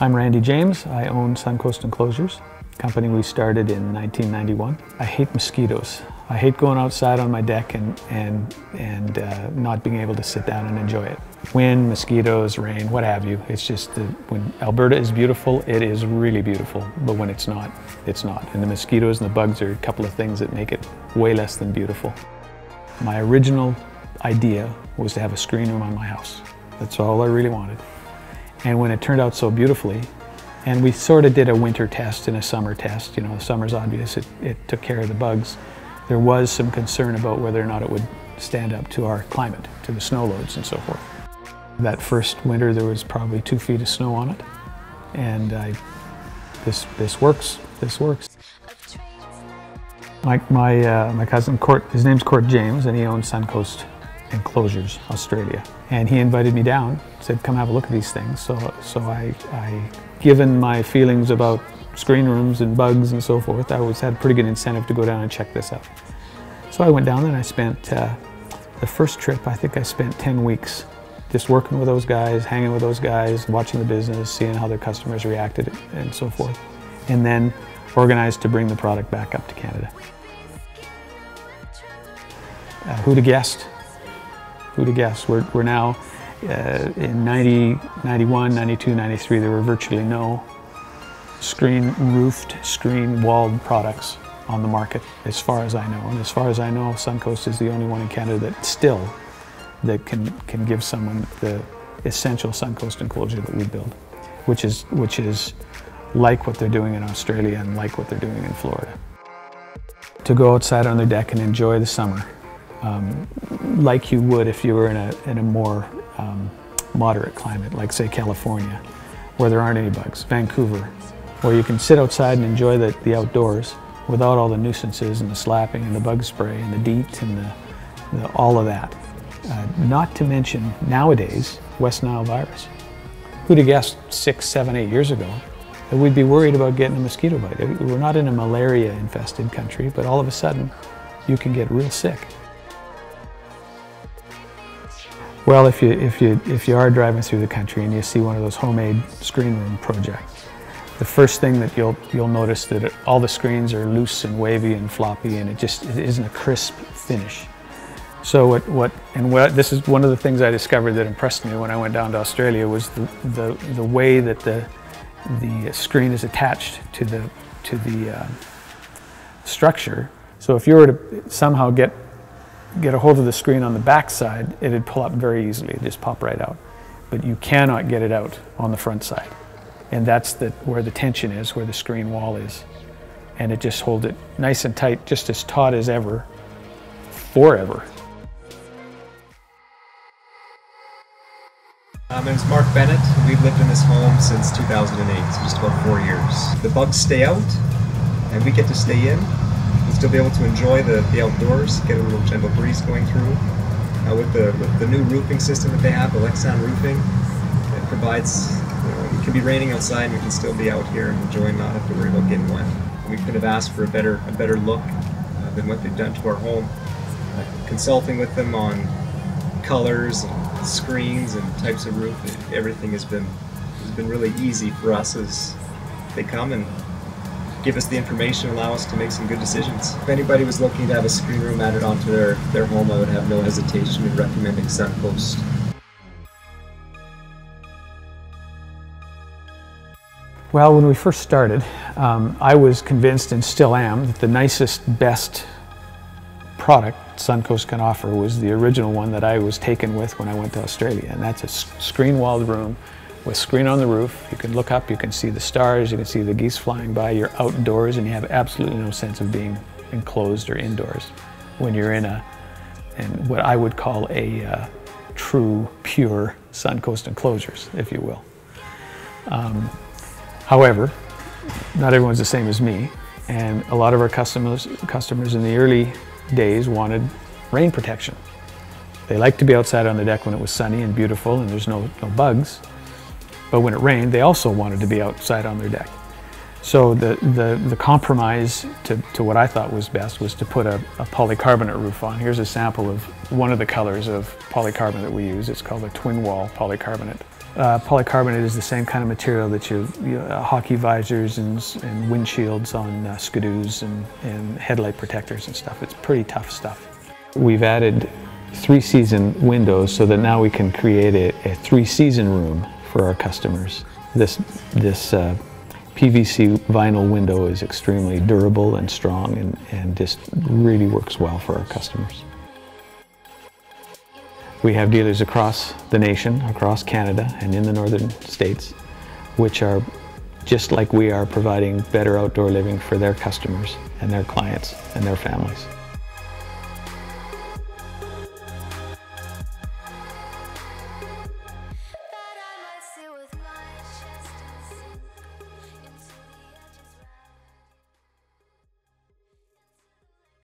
I'm Randie James. I own Suncoast Enclosures, a company we started in 1991. I hate mosquitoes. I hate going outside on my deck and not being able to sit down and enjoy it. Wind, mosquitoes, rain, what have you. It's just that when Alberta is beautiful, it is really beautiful. But when it's not, it's not. And the mosquitoes and the bugs are a couple of things that make it way less than beautiful. My original idea was to have a screen room on my house. That's all I really wanted. And when it turned out so beautifully, and we sort of did a winter test and a summer test, you know, summer's obvious, it took care of the bugs. There was some concern about whether or not it would stand up to our climate, to the snow loads and so forth. That first winter there was probably 2 feet of snow on it, and this works. My cousin Court, his name's Court James, and he owns Suncoast Enclosures, Australia. And he invited me down, said, come have a look at these things. So I given my feelings about screen rooms and bugs and so forth, I always had a pretty good incentive to go down and check this out. So I went down and I spent, the first trip, I think I spent 10 weeks just working with those guys, hanging with those guys, watching the business, seeing how their customers reacted and so forth. And then organized to bring the product back up to Canada. Who'd have guessed? Who'd have guessed? We're now in 90, 91, 92, 93, there were virtually no screen-roofed, screen-walled products on the market, as far as I know. And as far as I know, Suncoast is the only one in Canada that can give someone the essential Suncoast enclosure that we build, which is like what they're doing in Australia and like what they're doing in Florida. To go outside on their deck and enjoy the summer, like you would if you were in a more moderate climate, like say California, where there aren't any bugs, Vancouver, where you can sit outside and enjoy the outdoors without all the nuisances and the slapping and the bug spray and the DEET and all of that. Not to mention nowadays, West Nile virus. Who'd have guessed 6, 7, 8 years ago that we'd be worried about getting a mosquito bite? We're not in a malaria-infested country, but all of a sudden you can get real sick. Well, if you are driving through the country and you see one of those homemade screen room projects, the first thing that you'll notice that all the screens are loose and wavy and floppy, and it isn't a crisp finish. So this is one of the things I discovered that impressed me when I went down to Australia was the way that the screen is attached to the structure. So if you were to somehow get a hold of the screen on the back side, it'd pull up very easily, it'd just pop right out. But you cannot get it out on the front side. And that's where the tension is, where the screen wall is. And it just holds it nice and tight, just as taut as ever, forever. My name's Mark Bennett. We've lived in this home since 2008, so just about 4 years. The bugs stay out, and we get to stay in. We'll still be able to enjoy the outdoors, get a little gentle breeze going through. With the new roofing system that they have, Lexan roofing, it provides, it can be raining outside and we can still be out here and enjoy and not have to worry about getting wet. We could have asked for a better look than what they've done to our home. Consulting with them on colors and screens and types of roof, everything has been really easy for us as they come and give us the information, allow us to make some good decisions. If anybody was looking to have a screen room added onto their home, I would have no hesitation in recommending Suncoast. Well, when we first started, I was convinced, and still am, that the nicest, best product Suncoast can offer was the original one that I was taken with when I went to Australia, and that's a screen-walled room with screen on the roof. You can look up, you can see the stars, you can see the geese flying by, you're outdoors and you have absolutely no sense of being enclosed or indoors when you're in what I would call a true, pure Suncoast Enclosures, if you will. However, not everyone's the same as me, and a lot of our customers in the early days wanted rain protection. They liked to be outside on the deck when it was sunny and beautiful and there's no bugs. But when it rained, they also wanted to be outside on their deck. So the compromise to what I thought was best was to put a polycarbonate roof on. Here's a sample of one of the colors of polycarbonate that we use. It's called a twin wall polycarbonate. Polycarbonate is the same kind of material that hockey visors and windshields on skidoos and headlight protectors and stuff. It's pretty tough stuff. We've added 3-season windows so that now we can create a 3-season room for our customers. This PVC vinyl window is extremely durable and strong and just really works well for our customers. We have dealers across the nation, across Canada and in the northern states, which are just like we are providing better outdoor living for their customers and their clients and their families.